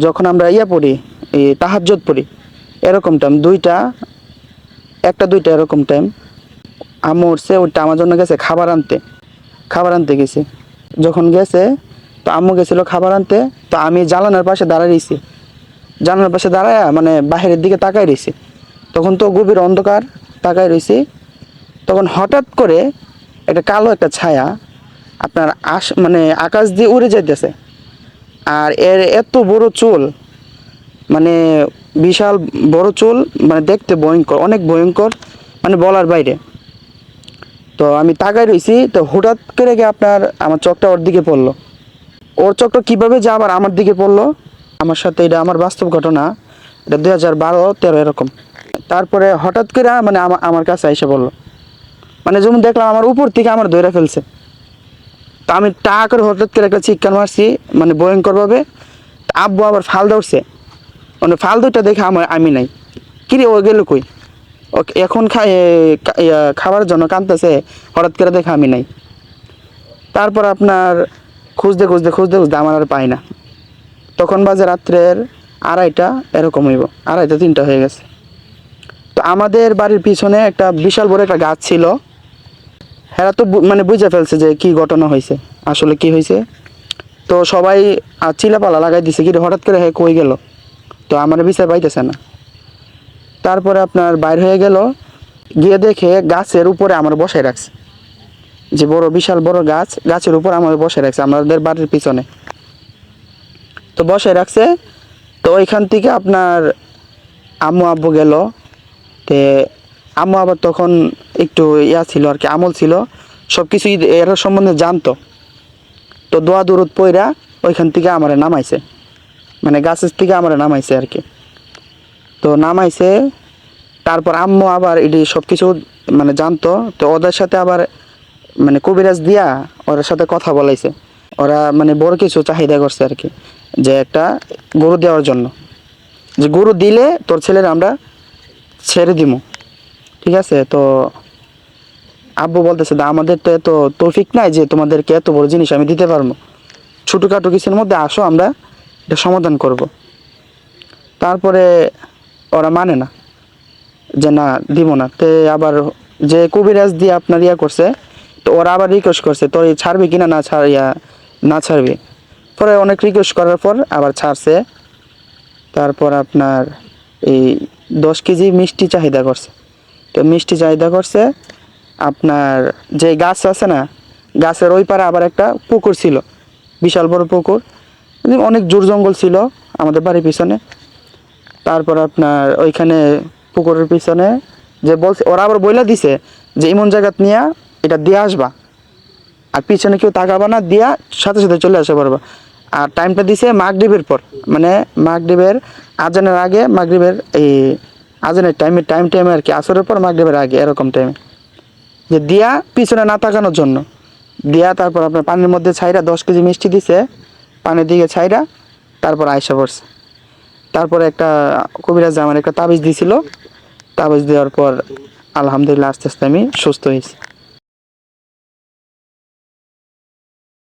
যখন আমরা ইয়া পড়ি, এই তাহাজ্জুদ পড়ি, এরকম টাইম দুইটা, একটা দুইটা এরকম টাইম আম্মু উঠছে, ওইটা আমার জন্য গেছে খাবার আনতে গেছে। যখন গেছে তো আম্মু গেছিল খাবার আনতে, তো আমি জানালার পাশে দাঁড়ায় রইছি। জানালার পাশে দাঁড়ায় মানে বাহিরের দিকে তাকায় রইছি। তখন তো গভীর অন্ধকার, তাকায় রইছি। তখন হঠাৎ করে একটা কালো একটা ছায়া আপনার মানে আকাশ দিয়ে উড়ে যাইতেছে। আর এর এত বড় চুল, মানে বিশাল বড় চুল, মানে দেখতে ভয়ঙ্কর, অনেক ভয়ঙ্কর, মানে বলার বাইরে। তো আমি তাকায় রইছি, তো হঠাৎ করে গিয়ে আপনার আমার চোখটা ওর দিকে পড়লো। ওর চোখটা কীভাবে যে আবার আমার দিকে পড়লো, আমার সাথে, এটা আমার বাস্তব ঘটনা, এটা 2012-13 এরকম। তারপরে হঠাৎ করে মানে আমার কাছে এসে বললো, মানে যেমন দেখলাম আমার উপর থেকে আমার ধরে ফেলছে। তো আমি টা করে হঠাৎ করে একটা চিৎকার মারছি, মানে ভয়ঙ্করভাবে। আব্বু আবার ফাল দৌড়ছে, মানে ফাল দুইটা দেখে আমি নাই। কিরে ও গেল কই, ওকে এখন খাবারের জন্য কাঁদতেছে, হঠাৎ করে দেখে আমি নাই। তারপর আপনার খুঁজতে খুঁজতে খুঁজতে খুঁজতে আমার আর পাই না। তখন বাজে রাত্রের 2:30 এরকম হইব, 2:30-3টা হয়ে গেছে। তো আমাদের বাড়ির পিছনে একটা বিশাল বড় একটা গাছ ছিল। হ্যাঁ, তো মানে বুঝে ফেলছে যে কি ঘটনা হয়েছে, আসলে কি হয়েছে। তো সবাই চিলাপালা লাগাই দিছে, কি হঠাৎ করে হ্যাঁ কই গেল, তো আমার বিচার পাইতেছে না। তারপরে আপনার বাইর হয়ে গেল, গিয়ে দেখে গাছের উপরে আমার বসায় রাখছে, যে বড় বিশাল বড় গাছ, গাছের উপর আমার বসায় রাখছে আমাদের বাড়ির পিছনে। তো বসায় রাখছে। তো ওইখান থেকে আপনার আম্মু আব্বু গেল। তে আম্মু আবার তখন একটু ইয়া ছিল আর কি, আমল ছিল, সব কিছুই এর সম্বন্ধে জানতো। তো দোয়া দূরত পইরা ওইখান থেকে আমারে নামাইছে, মানে গাছের থেকে আমারে নামাইছে আর কি। তো নামাইছে, তারপর আম্মু আবার এটি সব কিছু মানে জানতো। তো ওদের সাথে আবার মানে কবিরাজ দিয়া ওর সাথে কথা বলাইছে। ওরা মানে বড় কিছু চাহিদা করছে আর কি, যে একটা গরু দেওয়ার জন্য, যে গরু দিলে তোর ছেলের আমরা ছেড়ে দিমু, ঠিক আছে। তো আব্বু বলতেছে, আমাদের তো এত তৌফিক নাই যে তোমাদেরকে এত বড় জিনিস আমি দিতে পারবো, ছোটোখাটো কিছুর মধ্যে আসো, আমরা এটা সমাধান করব। তারপরে ওরা মানে না, যে না দিব না। তে আবার যে কবিরাজ দিয়ে আপনার ইয়া করছে, তো ওরা আবার রিকোয়েস্ট করছে, তোর ছাড়বি কিনা, না ছাড়বি। পরে অনেক রিকোয়েস্ট করার পর আবার ছাড়ছে। তারপর আপনার এই 10 কেজি মিষ্টি চাহিদা করছে। তো মিষ্টি চাহিদা করছে আপনার, যে গাছ আছে না, গাছের ওই পারে আবার একটা পুকুর ছিল, বিশাল বড় পুকুর, অনেক জোর জঙ্গল ছিল আমাদের বাড়ির পিছনে। তারপর আপনার ওইখানে পুকুরের পিছনে যে বলছে, ওরা আবার বইলা দিছে যে এমন জায়গাত নিয়ে এটা দিয়ে আসবা, আর পিছনে কেউ তাকাবা না, দিয়া সাথে সাথে চলে আসতে পারবা। আর টাইমটা দিছে মাগরিবের পর, মানে মাগরিবের আজানের আগে, মাগরিবের এই আজানের টাইমে আর কি, আসরের পর মাগরিবের আগে এরকম টাইমে, যে দিয়া পিছনে না তাকানোর জন্য দিয়া। তারপর আপনার পানির মধ্যে ছাইরা 10 কেজি মিষ্টি দিছে, পানির দিকে ছাইরা তারপর আয়সা পড়ছে। তারপরে একটা কবিরাজ আমার একটা তাবিজ দিছিল, তাবিজ দেওয়ার পর আলহামদুলিল্লাহ আস্তে আস্তে আমি সুস্থ হয়েছি।